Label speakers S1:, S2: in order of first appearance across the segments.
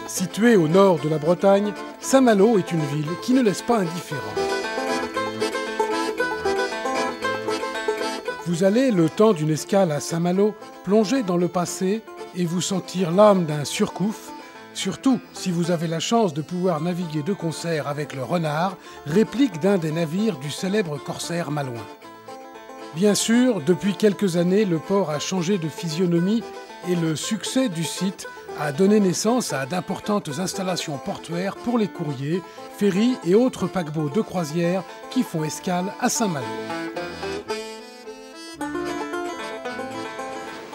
S1: Située au nord de la Bretagne, Saint-Malo est une ville qui ne laisse pas indifférent. Vous allez, le temps d'une escale à Saint-Malo, plonger dans le passé et vous sentir l'âme d'un Surcouf, surtout si vous avez la chance de pouvoir naviguer de concert avec le Renard, réplique d'un des navires du célèbre corsaire malouin. Bien sûr, depuis quelques années, le port a changé de physionomie et le succès du site a donné naissance à d'importantes installations portuaires pour les courriers, ferries et autres paquebots de croisière qui font escale à Saint-Malo.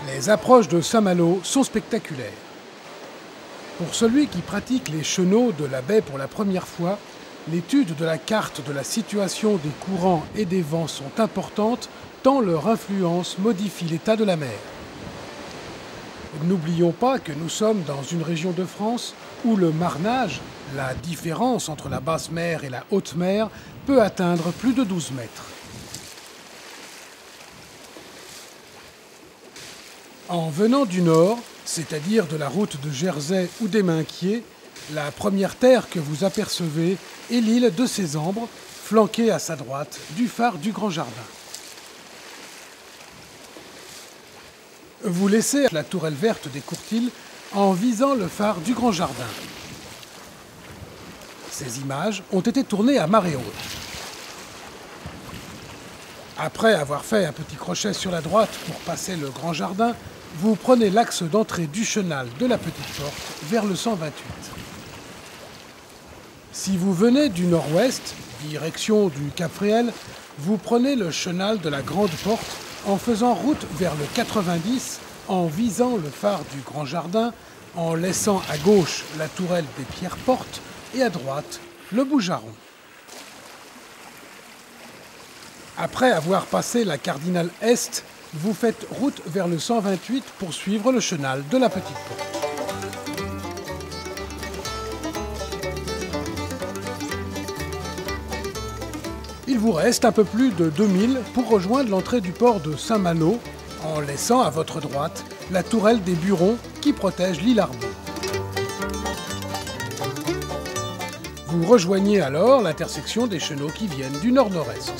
S1: Les approches de Saint-Malo sont spectaculaires. Pour celui qui pratique les chenaux de la baie pour la première fois, l'étude de la carte de la situation des courants et des vents sont importantes tant leur influence modifie l'état de la mer. N'oublions pas que nous sommes dans une région de France où le marnage, la différence entre la basse mer et la haute mer, peut atteindre plus de 12 mètres. En venant du nord, c'est-à-dire de la route de Jersey ou des Minquiers, la première terre que vous apercevez est l'île de Sésambre, flanquée à sa droite du phare du Grand Jardin. Vous laissez la tourelle verte des Courtils en visant le phare du Grand Jardin. Ces images ont été tournées à marée haute. Après avoir fait un petit crochet sur la droite pour passer le Grand Jardin, vous prenez l'axe d'entrée du chenal de la Petite Porte vers le 128. Si vous venez du nord-ouest, direction du Cap Fréhel, vous prenez le chenal de la Grande Porte en faisant route vers le 90, en visant le phare du Grand Jardin, en laissant à gauche la tourelle des Pierres-Portes et à droite le Boujaron. Après avoir passé la Cardinale Est, vous faites route vers le 128 pour suivre le chenal de la Petite Porte. Il vous reste un peu plus de 2000 pour rejoindre l'entrée du port de Saint-Malo, en laissant à votre droite la tourelle des Burons qui protège l'île Arbaud. Vous rejoignez alors l'intersection des chenaux qui viennent du nord-nord-est.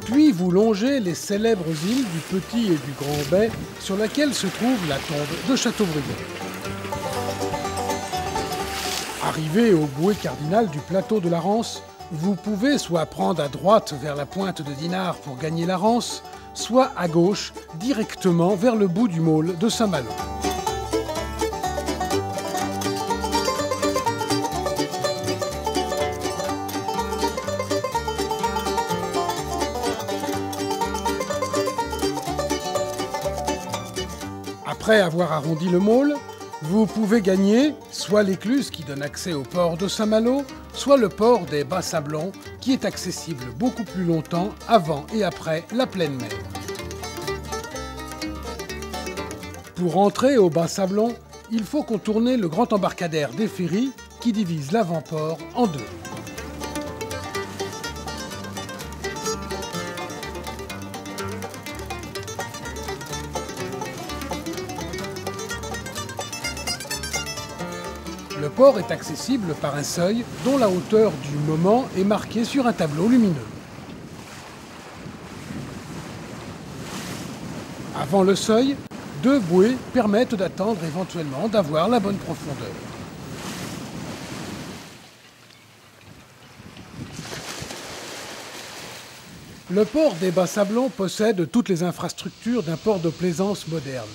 S1: Puis vous longez les célèbres îles du Petit et du Grand Bay sur laquelle se trouve la tombe de Châteaubriand. Arrivé au bouée cardinal du plateau de la Rance, vous pouvez soit prendre à droite vers la pointe de Dinard pour gagner la Rance, soit à gauche directement vers le bout du môle de Saint-Malo. Après avoir arrondi le môle, vous pouvez gagner soit l'écluse qui donne accès au port de Saint-Malo, soit le port des Bas-Sablons qui est accessible beaucoup plus longtemps avant et après la pleine mer. Pour entrer au Bas-Sablons, il faut contourner le grand embarcadère des ferries qui divise l'avant-port en deux. Le port est accessible par un seuil dont la hauteur du moment est marquée sur un tableau lumineux. Avant le seuil, 2 bouées permettent d'attendre éventuellement d'avoir la bonne profondeur. Le port des Bas-Sablons possède toutes les infrastructures d'un port de plaisance moderne.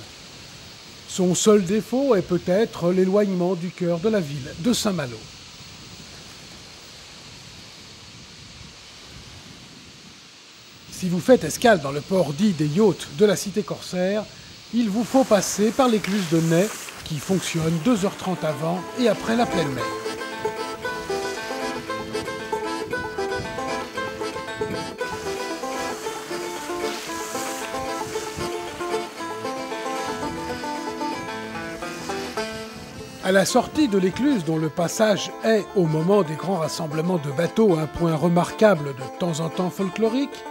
S1: Son seul défaut est peut-être l'éloignement du cœur de la ville de Saint-Malo. Si vous faites escale dans le port dit des yachts de la cité corsaire, il vous faut passer par l'écluse de Ney qui fonctionne 2h30 avant et après la pleine mer. À la sortie de l'écluse, dont le passage est, au moment des grands rassemblements de bateaux, un point remarquable de temps en temps folklorique,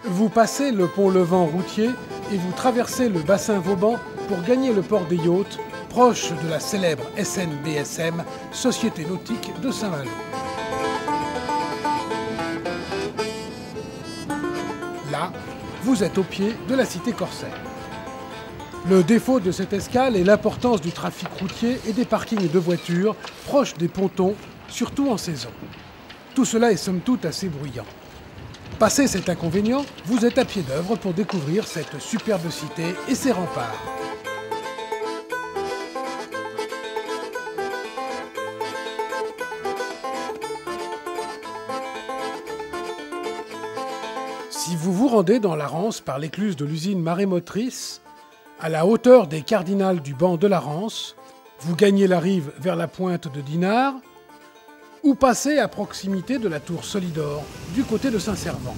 S1: vous passez le pont Levant routier et vous traversez le bassin Vauban pour gagner le port des yachts, proche de la célèbre SNBSM, Société nautique de Saint-Malo. Là, vous êtes au pied de la cité corsaire. Le défaut de cette escale est l'importance du trafic routier et des parkings de voitures proches des pontons, surtout en saison. Tout cela est somme toute assez bruyant. Passé cet inconvénient, vous êtes à pied d'œuvre pour découvrir cette superbe cité et ses remparts. Si vous vous rendez dans la Rance par l'écluse de l'usine marémotrice, à la hauteur des cardinals du banc de la Rance, vous gagnez la rive vers la pointe de Dinard, ou passez à proximité de la tour Solidor, du côté de Saint-Servant.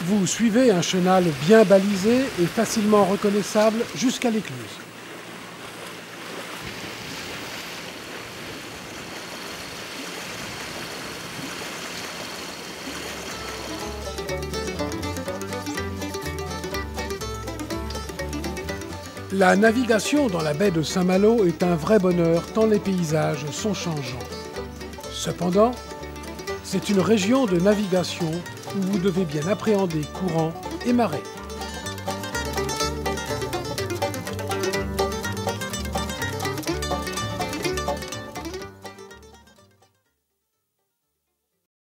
S1: Vous suivez un chenal bien balisé et facilement reconnaissable jusqu'à l'écluse. La navigation dans la baie de Saint-Malo est un vrai bonheur tant les paysages sont changeants. Cependant, c'est une région de navigation où vous devez bien appréhender courants et marées.